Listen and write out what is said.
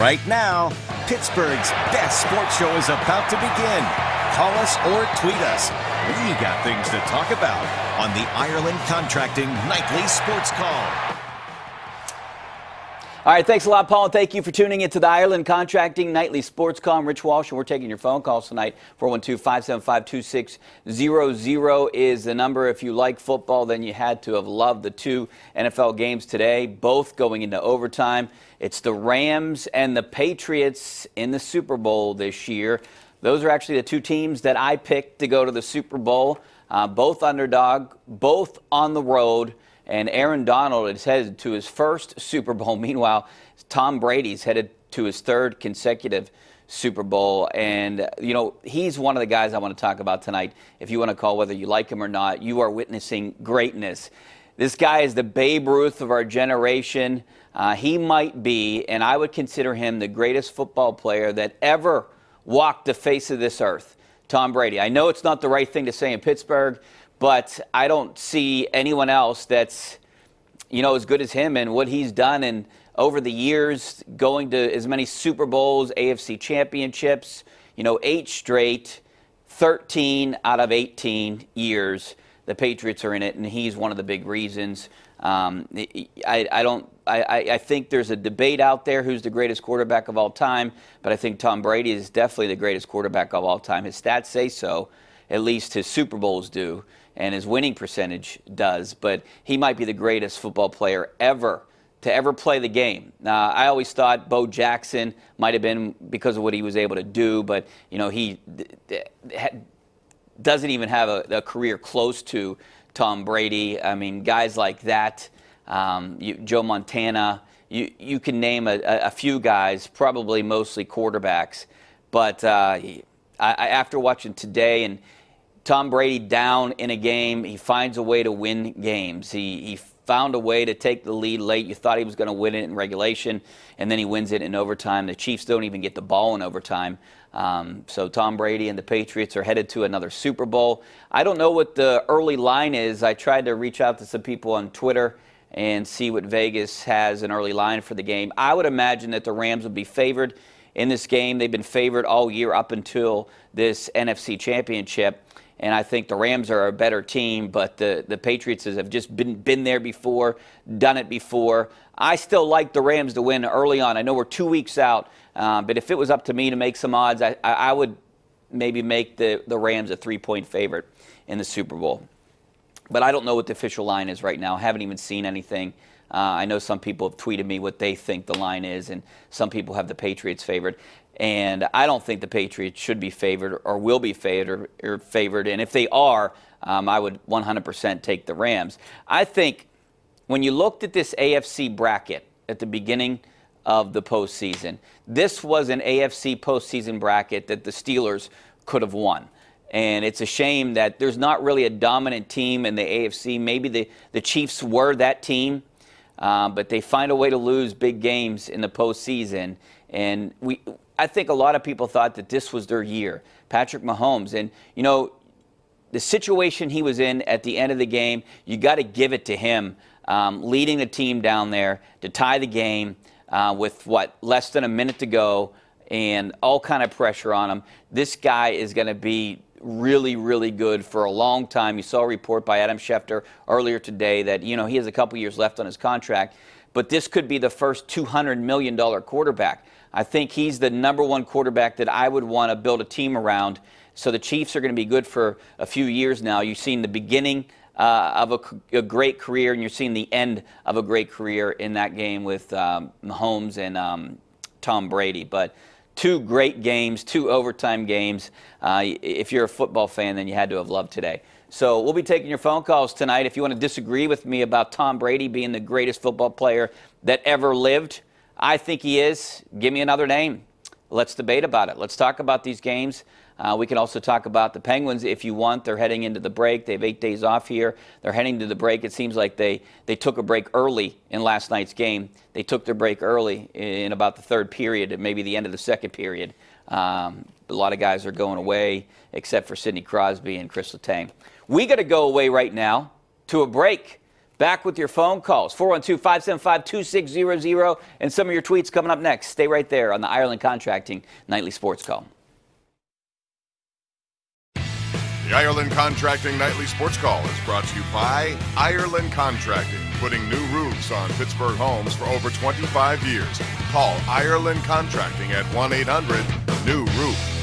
Right now, Pittsburgh's best sports show is about to begin. Call us or tweet us. We got things to talk about on the Ireland Contracting Nightly Sports Call. All right, thanks a lot, Paul, and thank you for tuning into the Ireland Contracting Nightly Sports Call. I'm Rich Walsh, and we're taking your phone calls tonight. 412-575-2600 is the number. If you like football, then you had to have loved the two NFL games today, both going into overtime. It's the Rams and the Patriots in the Super Bowl this year. Those are actually the two teams that I picked to go to the Super Bowl, both underdog, both on the road. And Aaron Donald is headed to his first Super Bowl. Meanwhile, Tom Brady's headed to his third consecutive Super Bowl. And, you know, he's one of the guys I want to talk about tonight. If you want to call whether you like him or not, you are witnessing greatness. This guy is the Babe Ruth of our generation. He might be, and I would consider him the greatest football player that ever walked the face of this earth. Tom Brady. I know it's not the right thing to say in Pittsburgh, but I don't see anyone else that's, you know, as good as him and what he's done. And over the years, going to as many Super Bowls, AFC championships, you know, 8 straight, 13 out of 18 years, the Patriots are in it, and he's one of the big reasons. I think there's a debate out there who's the greatest quarterback of all time, but I think Tom Brady is definitely the greatest quarterback of all time. His stats say so, at least his Super Bowls do, and his winning percentage does, but he might be the greatest football player ever to ever play the game. I always thought Bo Jackson might have been because of what he was able to do, but you know, he doesn't even have a career close to Tom Brady. I mean, guys like that, Joe Montana, you can name a few guys, probably mostly quarterbacks, but after watching today and Tom Brady down in a game, he finds a way to win games. He found a way to take the lead late. You thought he was going to win it in regulation, and then he wins it in overtime. The Chiefs don't even get the ball in overtime. So Tom Brady and the Patriots are headed to another Super Bowl. I don't know what the early line is. I tried to reach out to some people on Twitter and see what Vegas has an early line for the game. I would imagine that the Rams would be favored in this game. They've been favored all year up until this NFC Championship. And I think the Rams are a better team, but the Patriots have just been there before, done it before. I still like the Rams to win early on. I know we're 2 weeks out, but if it was up to me to make some odds, I would maybe make the Rams a 3-point favorite in the Super Bowl. But I don't know what the official line is right now. I haven't even seen anything. I know some people have tweeted me what they think the line is, and some people have the Patriots favored. And I don't think the Patriots should be favored or will be favored. And if they are, I would 100% take the Rams. I think when you looked at this AFC bracket at the beginning of the postseason, this was an AFC postseason bracket that the Steelers could have won. And it's a shame that there's not really a dominant team in the AFC. Maybe the Chiefs were that team, but they find a way to lose big games in the postseason. And I think a lot of people thought that this was their year, Patrick Mahomes. And, you know, the situation he was in at the end of the game, you got to give it to him, leading the team down there to tie the game with, less than a minute to go and all kind of pressure on him. This guy is going to be really, really good for a long time. You saw a report by Adam Schefter earlier today that, you know, he has a couple years left on his contract, but this could be the first $200 million quarterback. I think he's the #1 quarterback that I would want to build a team around. So the Chiefs are going to be good for a few years now. You've seen the beginning of a great career, and you're seeing the end of a great career in that game with Mahomes and Tom Brady. But 2 great games, 2 overtime games. If you're a football fan, then you had to have loved today. So we'll be taking your phone calls tonight. If you want to disagree with me about Tom Brady being the greatest football player that ever lived, I think he is. Give me another name. Let's debate about it. Let's talk about these games. We can also talk about the Penguins if you want. They're heading into the break. They have 8 days off here. They're heading to the break. It seems like they took a break early in last night's game. They took their break early in about the 3rd period and maybe the end of the 2nd period. A lot of guys are going away except for Sidney Crosby and Chris Letang. We got to go away right now to a break. Back with your phone calls, 412-575-2600, and some of your tweets coming up next. Stay right there on the Ireland Contracting Nightly Sports Call. The Ireland Contracting Nightly Sports Call is brought to you by Ireland Contracting, putting new roofs on Pittsburgh homes for over 25 years. Call Ireland Contracting at 1-800-NEW-ROOF.